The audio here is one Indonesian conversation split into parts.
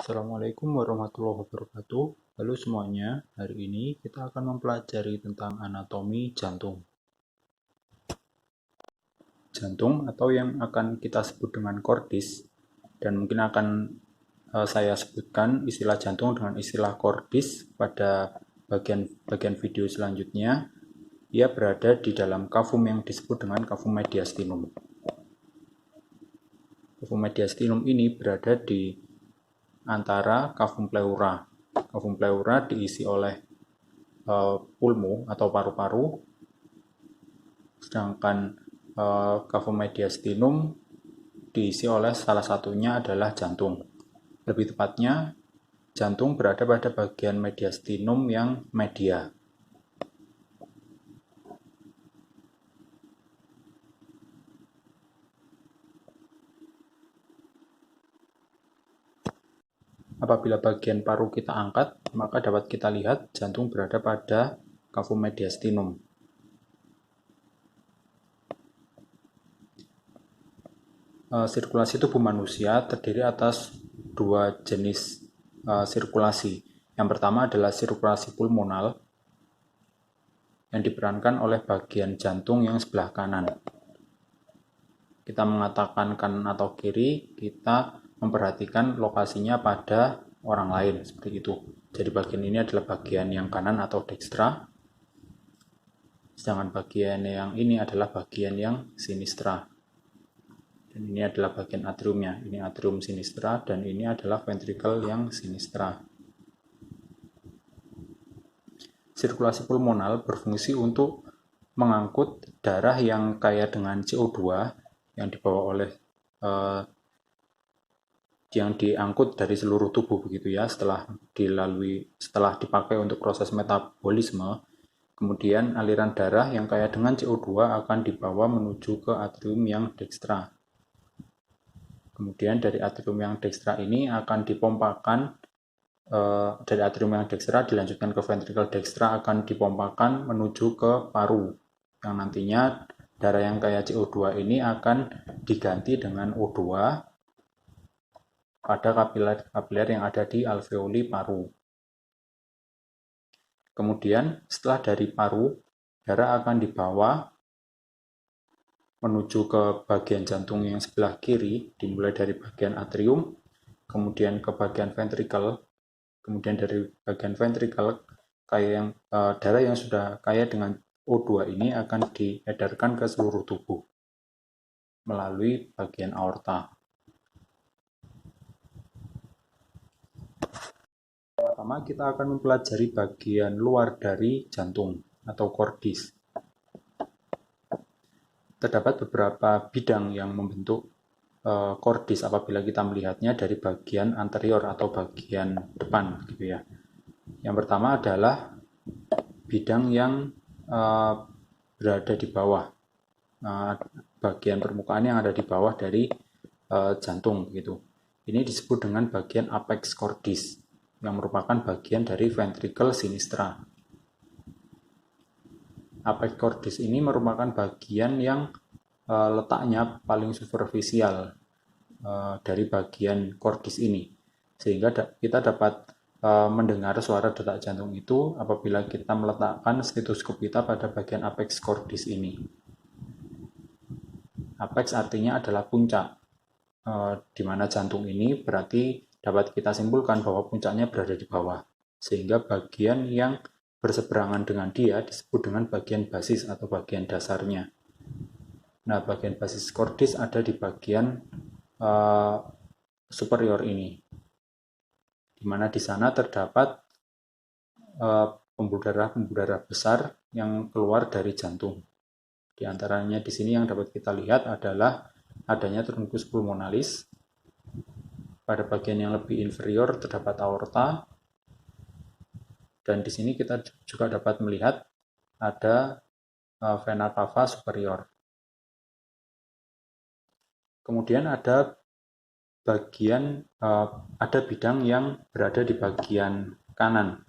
Assalamualaikum warahmatullahi wabarakatuh. Halo semuanya, hari ini kita akan mempelajari tentang anatomi jantung. Jantung atau yang akan kita sebut dengan kordis, dan mungkin akan saya sebutkan istilah jantung dengan istilah kordis pada bagian video selanjutnya. Ia berada di dalam kavum yang disebut dengan kavum mediastinum. Kavum mediastinum ini berada di antara kavum pleura. Kavum pleura diisi oleh pulmo atau paru-paru, sedangkan kavum mediastinum diisi oleh salah satunya adalah jantung. Lebih tepatnya, jantung berada pada bagian mediastinum yang media. Apabila bagian paru kita angkat, maka dapat kita lihat jantung berada pada kavum mediastinum. Sirkulasi tubuh manusia terdiri atas dua jenis sirkulasi. Yang pertama adalah sirkulasi pulmonal yang diperankan oleh bagian jantung yang sebelah kanan. Kita mengatakan kanan atau kiri, kita memperhatikan lokasinya pada orang lain, seperti itu. Jadi bagian ini adalah bagian yang kanan atau dextra, sedangkan bagian yang ini adalah bagian yang sinistra. Dan ini adalah bagian atriumnya, ini atrium sinistra, dan ini adalah ventricle yang sinistra. Sirkulasi pulmonal berfungsi untuk mengangkut darah yang kaya dengan CO2 yang dibawa oleh yang diangkut dari seluruh tubuh begitu ya, setelah dipakai untuk proses metabolisme. Kemudian aliran darah yang kaya dengan CO2 akan dibawa menuju ke atrium yang dextra. Kemudian dari atrium yang dextra ini akan dipompakan, dari atrium yang dextra dilanjutkan ke ventricle dextra, akan dipompakan menuju ke paru, yang nantinya darah yang kaya CO2 ini akan diganti dengan O2 pada kapiler yang ada di alveoli paru. Kemudian setelah dari paru, darah akan dibawa menuju ke bagian jantung yang sebelah kiri, dimulai dari bagian atrium, kemudian ke bagian ventricle, kemudian dari bagian ventricle, darah yang sudah kaya dengan O2 ini akan diedarkan ke seluruh tubuh melalui bagian aorta. Pertama, kita akan mempelajari bagian luar dari jantung atau kordis. Terdapat beberapa bidang yang membentuk kordis apabila kita melihatnya dari bagian anterior atau bagian depan, gitu ya. Yang pertama adalah bidang yang berada di bawah, bagian permukaan yang ada di bawah dari jantung, gitu. Ini disebut dengan bagian apex cordis, yang merupakan bagian dari ventricle sinistra. Apex cordis ini merupakan bagian yang letaknya paling superficial dari bagian kordis ini, sehingga kita dapat mendengar suara detak jantung itu apabila kita meletakkan stetoskop kita pada bagian apex cordis ini. Apex artinya adalah puncak, di mana jantung ini berarti dapat kita simpulkan bahwa puncaknya berada di bawah, sehingga bagian yang berseberangan dengan dia disebut dengan bagian basis atau bagian dasarnya. Nah, bagian basis kordis ada di bagian superior ini, di mana di sana terdapat pembuluh darah besar yang keluar dari jantung. Di antaranya di sini yang dapat kita lihat adalah adanya truncus pulmonalis. Pada bagian yang lebih inferior terdapat aorta, dan di sini kita juga dapat melihat ada vena cava superior. Kemudian ada bidang yang berada di bagian kanan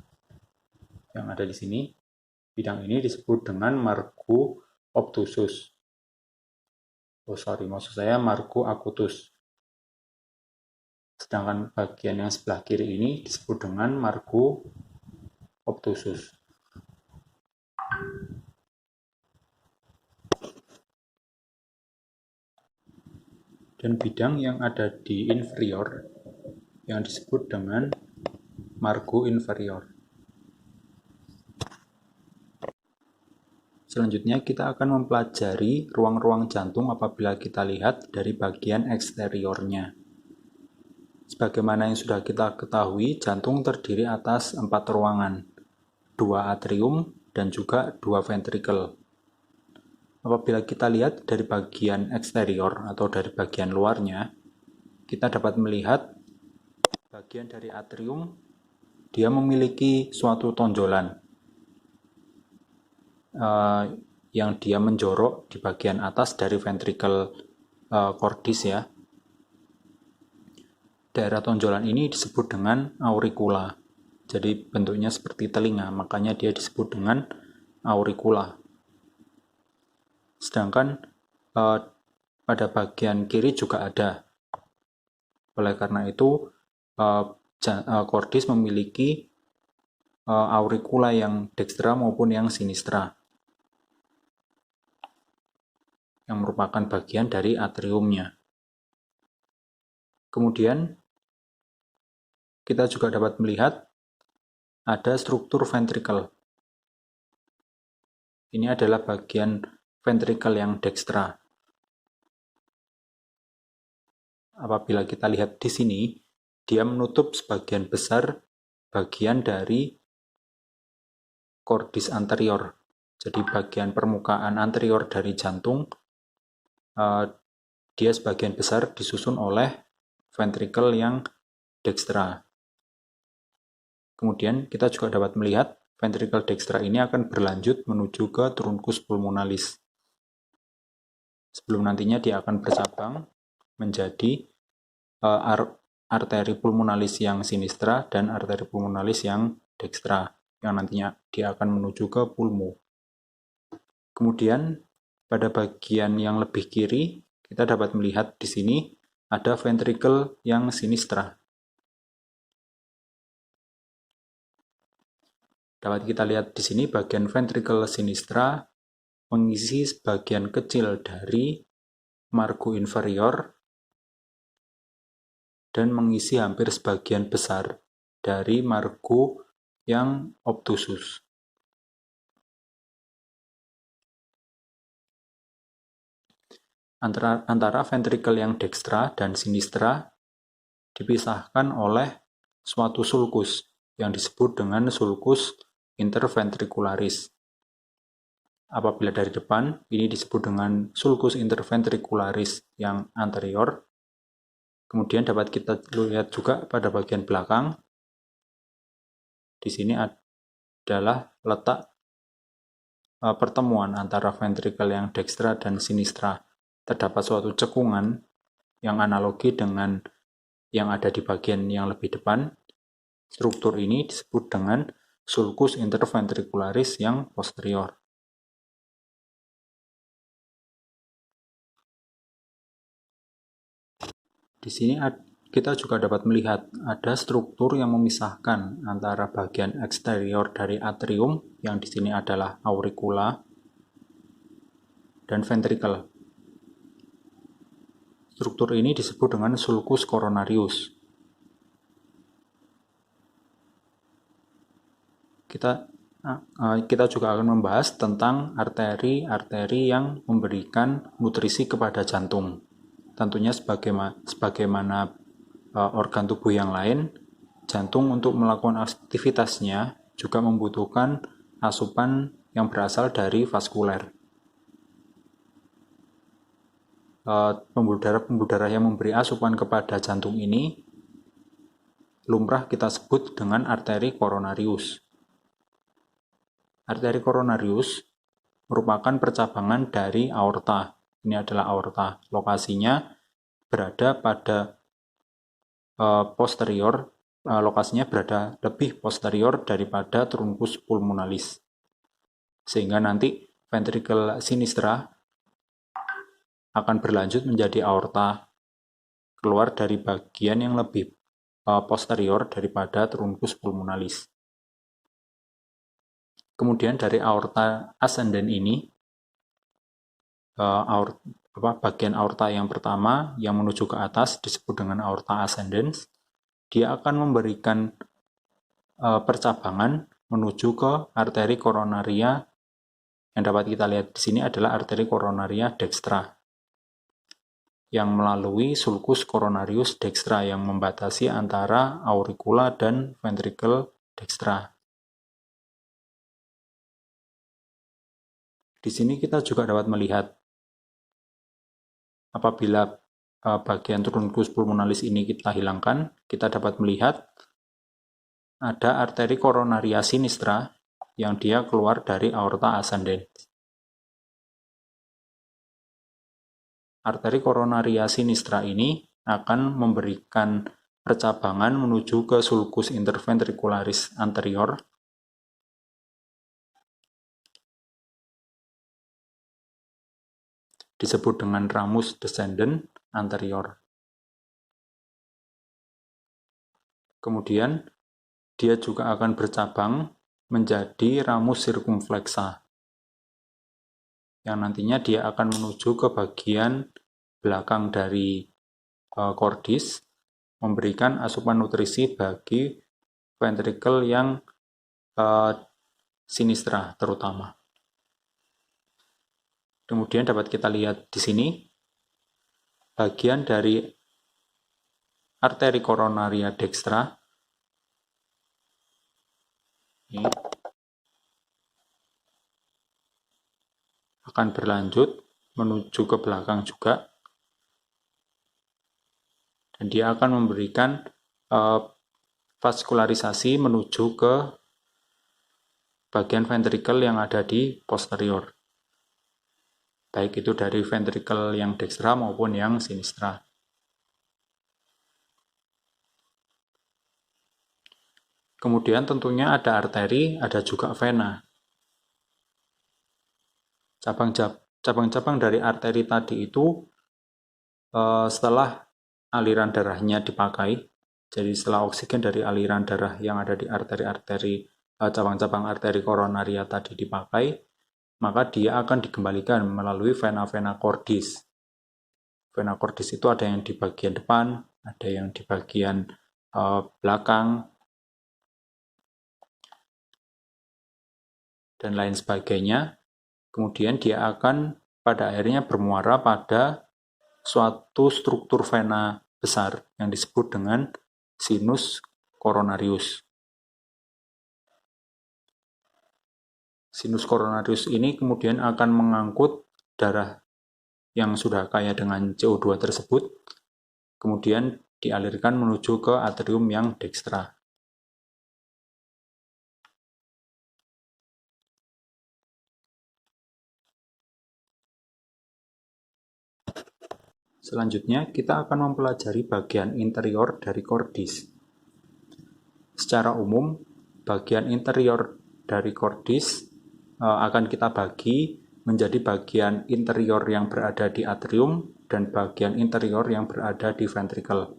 yang ada di sini. Bidang ini disebut dengan margo obtusus. Margo acutus. Sedangkan bagian yang sebelah kiri ini disebut dengan margo obtusus. Dan bidang yang ada di inferior yang disebut dengan margo inferior. Selanjutnya kita akan mempelajari ruang-ruang jantung apabila kita lihat dari bagian eksteriornya. Sebagaimana yang sudah kita ketahui, jantung terdiri atas 4 ruangan, 2 atrium dan juga 2 ventricle. Apabila kita lihat dari bagian eksterior atau dari bagian luarnya, kita dapat melihat bagian dari atrium, dia memiliki suatu tonjolan yang dia menjorok di bagian atas dari ventricle cordis ya. Daerah tonjolan ini disebut dengan auricula. Jadi bentuknya seperti telinga, makanya dia disebut dengan auricula. Sedangkan pada bagian kiri juga ada. Oleh karena itu, cordis memiliki auricula yang dekstra maupun yang sinistra, yang merupakan bagian dari atriumnya. Kemudian, kita juga dapat melihat ada struktur ventricle. Ini adalah bagian ventricle yang dekstra. Apabila kita lihat di sini, dia menutup sebagian besar bagian dari cordis anterior. Jadi bagian permukaan anterior dari jantung, dia sebagian besar disusun oleh ventricle yang dekstra. Kemudian kita juga dapat melihat ventricle dekstra ini akan berlanjut menuju ke truncus pulmonalis. Sebelum nantinya dia akan bercabang menjadi arteri pulmonalis yang sinistra dan arteri pulmonalis yang dekstra, yang nantinya dia akan menuju ke pulmo. Kemudian pada bagian yang lebih kiri, kita dapat melihat di sini ada ventricle yang sinistra. Dapat kita lihat di sini bagian ventricle sinistra mengisi sebagian kecil dari margo inferior dan mengisi hampir sebagian besar dari margo yang obtusus. Antara ventricle yang dekstra dan sinistra dipisahkan oleh suatu sulcus yang disebut dengan sulcus interventricularis. Apabila dari depan, ini disebut dengan sulcus interventricularis yang anterior. Kemudian dapat kita lihat juga pada bagian belakang. Di sini adalah letak pertemuan antara ventricle yang dekstra dan sinistra. Terdapat suatu cekungan yang analogi dengan yang ada di bagian yang lebih depan. Struktur ini disebut dengan sulcus interventricularis yang posterior. Di sini kita juga dapat melihat ada struktur yang memisahkan antara bagian eksterior dari atrium, yang di sini adalah auricula, dan ventricle. Struktur ini disebut dengan sulcus coronarius. Kita juga akan membahas tentang arteri-arteri yang memberikan nutrisi kepada jantung. Tentunya sebagaimana organ tubuh yang lain, jantung untuk melakukan aktivitasnya juga membutuhkan asupan yang berasal dari vaskuler. Pembuluh darah yang memberi asupan kepada jantung ini lumrah kita sebut dengan arteri coronarius. Arteri coronarius merupakan percabangan dari aorta. Ini adalah aorta. Lokasinya berada pada posterior, lokasinya berada lebih posterior daripada truncus pulmonalis. Sehingga nanti ventricle sinistra akan berlanjut menjadi aorta keluar dari bagian yang lebih posterior daripada truncus pulmonalis. Kemudian dari aorta ascendens ini, bagian aorta yang pertama yang menuju ke atas disebut dengan aorta ascendens. Dia akan memberikan percabangan menuju ke arteri koronaria. Yang dapat kita lihat di sini adalah arteri koronaria dextra yang melalui sulcus coronarius dextra yang membatasi antara auricula dan ventricle dextra. Di sini kita juga dapat melihat apabila bagian truncus pulmonalis ini kita hilangkan, kita dapat melihat ada arteri koronaria sinistra yang dia keluar dari aorta ascendens. Arteri koronaria sinistra ini akan memberikan percabangan menuju ke sulcus interventricularis anterior disebut dengan ramus descendens anterior. Kemudian dia juga akan bercabang menjadi ramus circumflexa yang nantinya dia akan menuju ke bagian belakang dari cordis, memberikan asupan nutrisi bagi ventricle yang sinistra terutama. Kemudian dapat kita lihat di sini bagian dari arteri koronaria dextra ini akan berlanjut menuju ke belakang juga, dan dia akan memberikan vaskularisasi menuju ke bagian ventricle yang ada di posterior, baik itu dari ventricle yang dextra maupun yang sinistra. Kemudian tentunya ada arteri, ada juga vena. Cabang-cabang dari arteri tadi itu setelah aliran darahnya dipakai, jadi setelah oksigen dari aliran darah yang ada di arteri-arteri, cabang-cabang arteri koronaria tadi dipakai, maka dia akan dikembalikan melalui vena-vena cordis. Vena cordis itu ada yang di bagian depan, ada yang di bagian belakang, dan lain sebagainya. Kemudian dia akan pada akhirnya bermuara pada suatu struktur vena besar yang disebut dengan sinus coronarius. Sinus coronarius ini kemudian akan mengangkut darah yang sudah kaya dengan CO2 tersebut, kemudian dialirkan menuju ke atrium yang dextra. Selanjutnya, kita akan mempelajari bagian interior dari cordis. Secara umum, bagian interior dari cordis akan kita bagi menjadi bagian interior yang berada di atrium dan bagian interior yang berada di ventricle.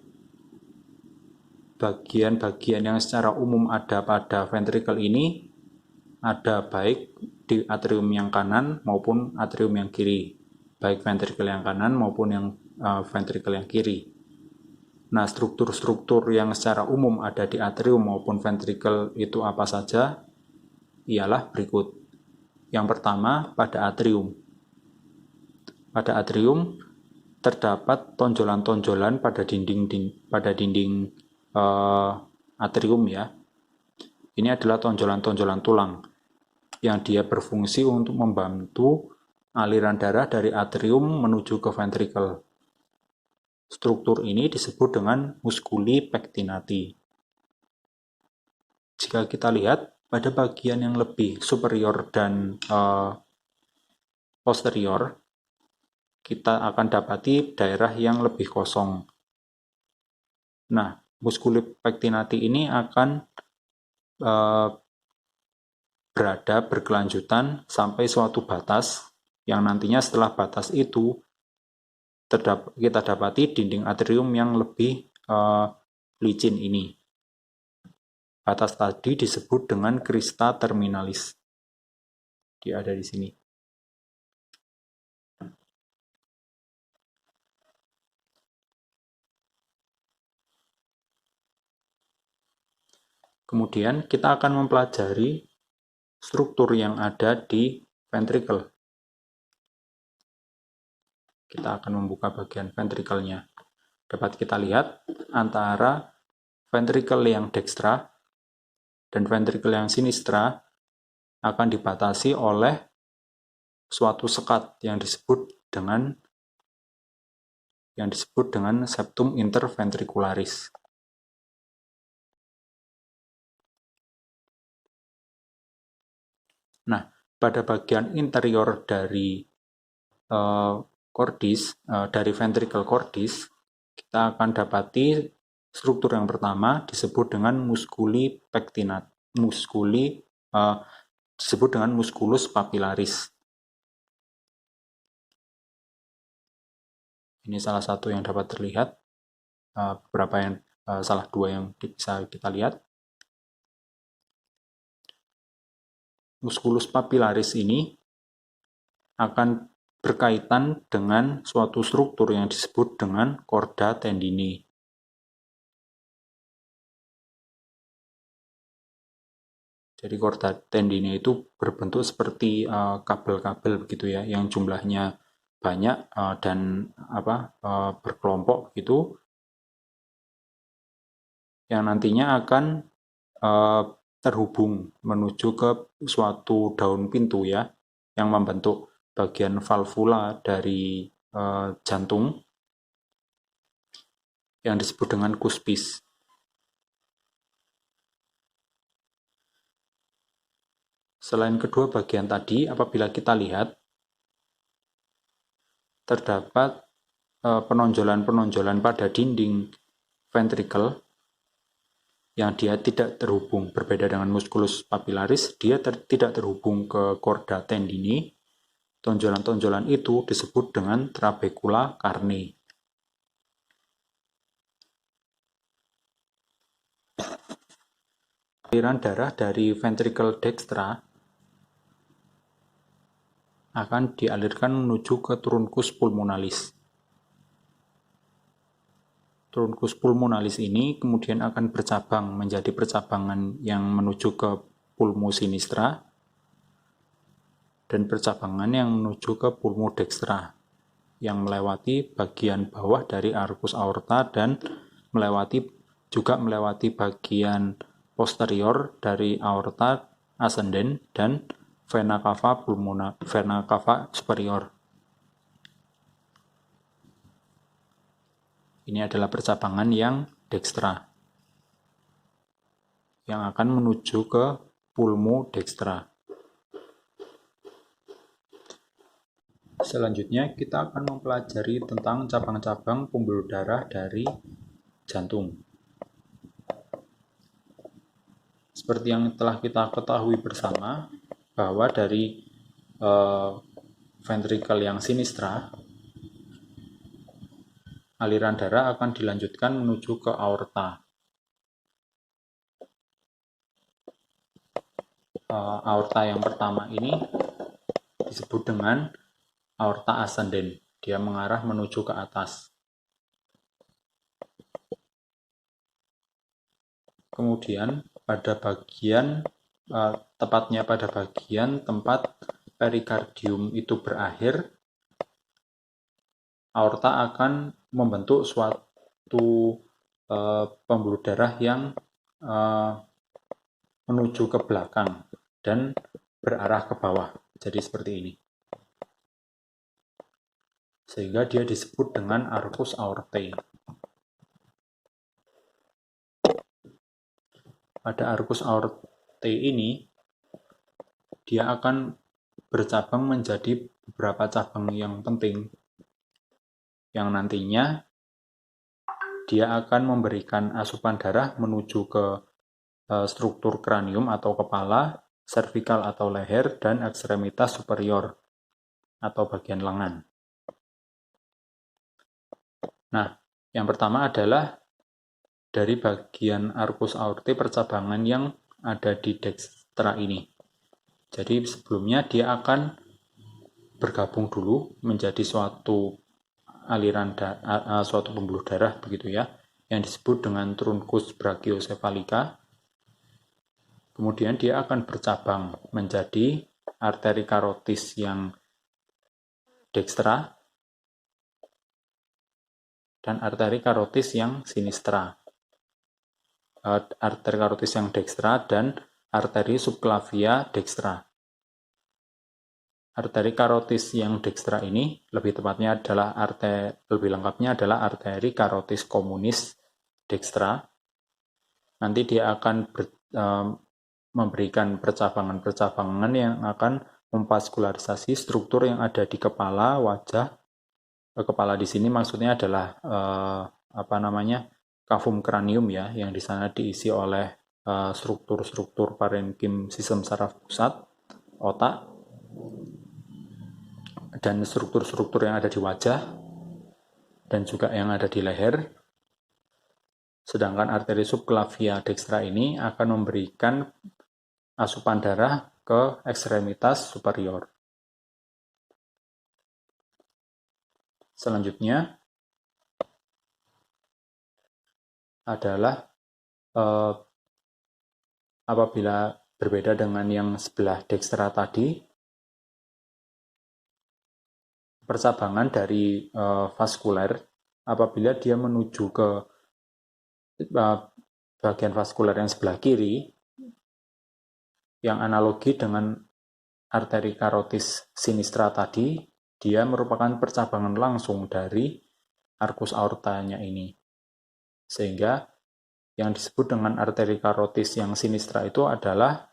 Bagian-bagian yang secara umum ada pada ventricle ini ada baik di atrium yang kanan maupun atrium yang kiri, baik ventricle yang kanan maupun yang ventricle yang kiri. Nah, struktur-struktur yang secara umum ada di atrium maupun ventricle itu apa saja? Ialah berikut. Yang pertama, pada atrium. Pada atrium terdapat tonjolan-tonjolan pada dinding atrium ya. Ini adalah tonjolan-tonjolan tulang yang dia berfungsi untuk membantu aliran darah dari atrium menuju ke ventricle. Struktur ini disebut dengan musculi pectinati. Jika kita lihat pada bagian yang lebih superior dan posterior, kita akan dapati daerah yang lebih kosong. Nah, musculi pectinati ini akan berada berkelanjutan sampai suatu batas yang nantinya setelah batas itu kita dapati dinding atrium yang lebih licin ini. Batas tadi disebut dengan crista terminalis. Dia ada di sini. Kemudian kita akan mempelajari struktur yang ada di ventricle. Kita akan membuka bagian ventricle-nya. Dapat kita lihat antara ventricle yang dextra dan ventricle yang sinistra akan dibatasi oleh suatu sekat yang disebut dengan septum interventricularis. Nah, pada bagian interior dari dari ventricle cordis, kita akan dapati struktur yang pertama disebut dengan musculi pectinat, disebut dengan musculus papillaris. Ini salah satu yang dapat terlihat, salah dua yang bisa kita lihat. Musculus papillaris ini akan berkaitan dengan suatu struktur yang disebut dengan chorda tendinae. Jadi chorda tendinae itu berbentuk seperti kabel-kabel begitu ya, yang jumlahnya banyak dan berkelompok gitu, yang nantinya akan terhubung menuju ke suatu daun pintu ya, yang membentuk bagian valvula dari jantung yang disebut dengan cuspis. Selain kedua bagian tadi, apabila kita lihat, terdapat penonjolan-penonjolan pada dinding ventricle yang dia tidak terhubung. Berbeda dengan musculus papillaris, dia tidak terhubung ke chorda tendinae. Tonjolan-tonjolan itu disebut dengan trabecula carneae. Aliran darah dari ventricle dextra akan dialirkan menuju ke truncus pulmonalis. Truncus pulmonalis ini kemudian akan bercabang menjadi percabangan yang menuju ke pulmo sinistra dan percabangan yang menuju ke pulmo dextra yang melewati bagian bawah dari arcus aorta dan juga melewati bagian posterior dari aorta ascendens dan vena cava superior. Ini adalah percabangan yang dextra yang akan menuju ke pulmo dextra. Selanjutnya kita akan mempelajari tentang cabang-cabang pembuluh darah dari jantung. Seperti yang telah kita ketahui bersama, bahwa dari ventricle yang sinistra, aliran darah akan dilanjutkan menuju ke aorta. Aorta yang pertama ini disebut dengan aorta ascendens. Dia mengarah menuju ke atas. Kemudian tepatnya pada bagian tempat perikardium itu berakhir, aorta akan membentuk suatu pembuluh darah yang menuju ke belakang dan berarah ke bawah. Jadi seperti ini. Sehingga dia disebut dengan arcus aortae. Pada arcus aortae ini, dia akan bercabang menjadi beberapa cabang yang penting, yang nantinya dia akan memberikan asupan darah menuju ke struktur kranium atau kepala, cervical atau leher, dan ekstremitas superior atau bagian lengan. Nah, yang pertama adalah dari bagian arcus aorti percabangan yang ada di dekstra ini. Jadi sebelumnya dia akan bergabung dulu menjadi suatu aliran suatu pembuluh darah begitu ya, yang disebut dengan truncus brachiocephalica. Kemudian dia akan bercabang menjadi arteri karotis yang dekstra dan arteri karotis yang sinistra. Arteri karotis yang dekstra dan arteri subclavia dekstra. Arteri karotis yang dekstra ini lebih tepatnya adalah lebih lengkapnya adalah arteri karotis communis dekstra. Nanti dia akan memberikan percabangan-percabangan yang akan memvaskularisasi struktur yang ada di kepala, wajah. Kepala di sini maksudnya adalah cavum cranium ya, yang di sana diisi oleh struktur-struktur parenkim sistem saraf pusat, otak, dan struktur-struktur yang ada di wajah dan juga yang ada di leher. Sedangkan arteri subclavia dekstra ini akan memberikan asupan darah ke ekstremitas superior. Selanjutnya adalah apabila berbeda dengan yang sebelah dekstra tadi, percabangan dari vaskuler apabila dia menuju ke bagian vaskuler yang sebelah kiri yang analogi dengan arteri karotis sinistra tadi, dia merupakan percabangan langsung dari arcus aortanya ini. Sehingga yang disebut dengan arteri karotis yang sinistra itu adalah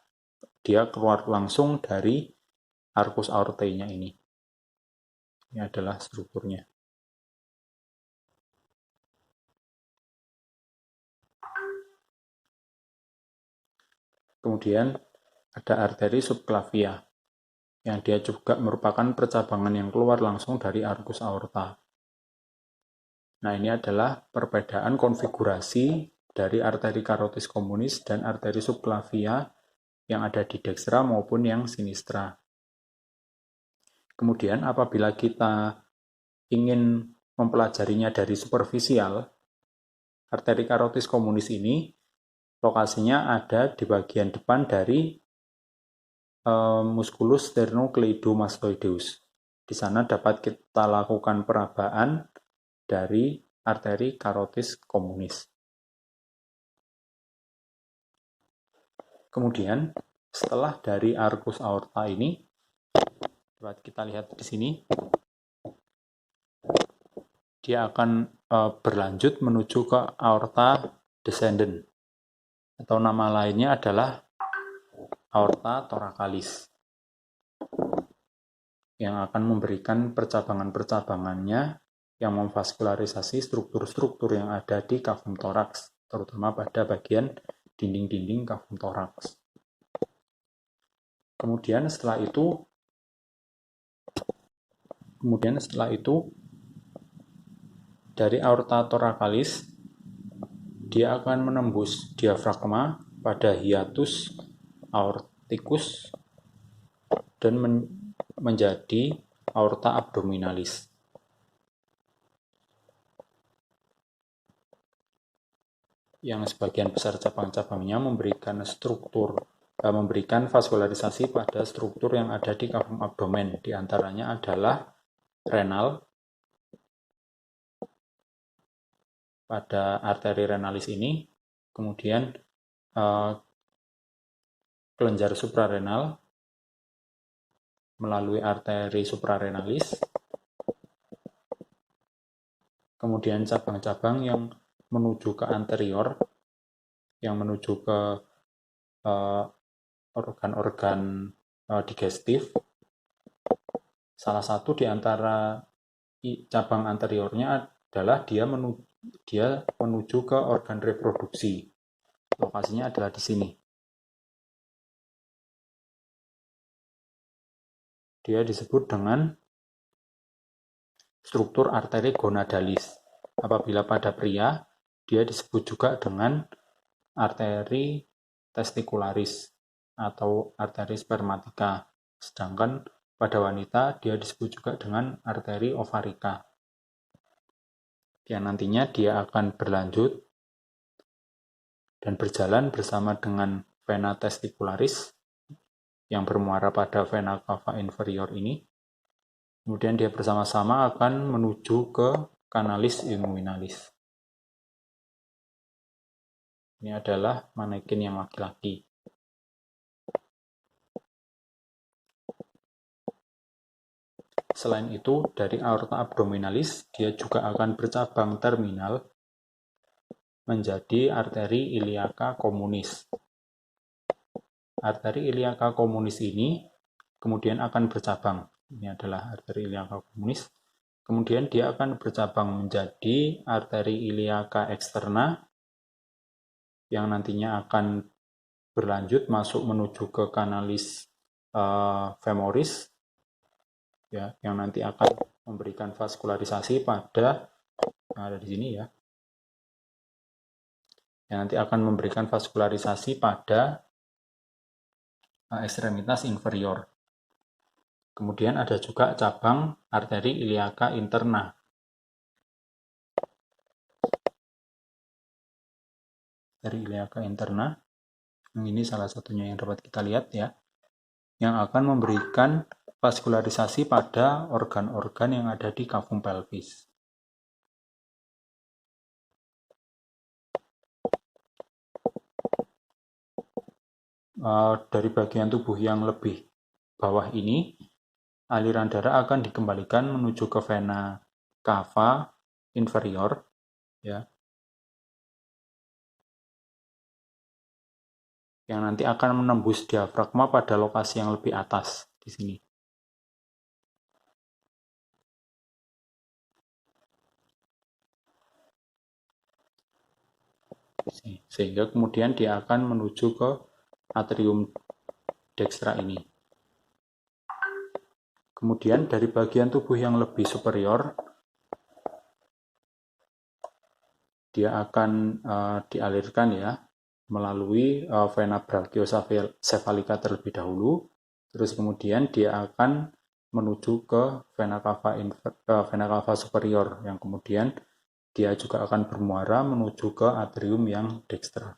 dia keluar langsung dari arcus aortanya ini. Ini adalah strukturnya. Kemudian ada arteri subclavia, yang dia juga merupakan percabangan yang keluar langsung dari arcus aorta. Nah, ini adalah perbedaan konfigurasi dari arteri karotis communis dan arteri subclavia yang ada di dekstra maupun yang sinistra. Kemudian apabila kita ingin mempelajarinya dari superficial, arteri karotis communis ini lokasinya ada di bagian depan dari musculus sternocleidomastoideus. Di sana dapat kita lakukan perabaan dari arteri karotis communis. Kemudian setelah dari arcus aorta ini, dapat kita lihat di sini, dia akan berlanjut menuju ke aorta descendens, atau nama lainnya adalah aorta thoracalis, yang akan memberikan percabangan-percabangannya yang memvaskularisasi struktur-struktur yang ada di cavum thorax, terutama pada bagian dinding-dinding cavum thorax. Kemudian setelah itu dari aorta thoracalis dia akan menembus diafragma pada hiatus aorticus dan menjadi aorta abdominalis. Yang sebagian besar cabang-cabangnya memberikan vaskularisasi pada struktur yang ada di cavum abdomen. Di antaranya adalah renal. Pada arteri renalis ini, kemudian kelenjar suprarenal melalui arteri suprarenalis, kemudian cabang-cabang yang menuju ke anterior, yang menuju ke organ-organ digestif. Salah satu di antara cabang anteriornya adalah dia menuju ke organ reproduksi. Lokasinya adalah di sini. Dia disebut dengan struktur arteri gonadalis. Apabila pada pria, dia disebut juga dengan arteri testicularis atau arteri spermatica. Sedangkan pada wanita, dia disebut juga dengan arteri ovarica. Yang nantinya dia akan berlanjut dan berjalan bersama dengan vena testicularis yang bermuara pada vena cava inferior ini. Kemudian dia bersama-sama akan menuju ke canalis inguinalis. Ini adalah manekin yang laki-laki. Selain itu, dari aorta abdominalis, dia juga akan bercabang terminal menjadi arteri iliaca communis. Arteri iliaca communis ini kemudian akan bercabang. Ini adalah arteri iliaca communis. Kemudian dia akan bercabang menjadi arteri iliaca externa yang nantinya akan berlanjut masuk menuju ke canalis femoris, ya, yang nanti akan memberikan vaskularisasi pada yang ada di sini, ya, yang nanti akan memberikan vaskularisasi pada ekstremitas inferior. Kemudian ada juga cabang arteri iliaca interna. Arteri iliaca interna, ini salah satunya yang dapat kita lihat, ya, yang akan memberikan vaskularisasi pada organ-organ yang ada di cavum pelvis. Dari bagian tubuh yang lebih bawah ini, aliran darah akan dikembalikan menuju ke vena cava inferior, ya, yang nanti akan menembus diafragma pada lokasi yang lebih atas di sini. Sehingga kemudian dia akan menuju ke atrium dextra ini. Kemudian dari bagian tubuh yang lebih superior, dia akan dialirkan, ya, melalui vena brachiocephalica terlebih dahulu, terus kemudian dia akan menuju ke vena cava superior, yang kemudian dia juga akan bermuara menuju ke atrium yang dextra.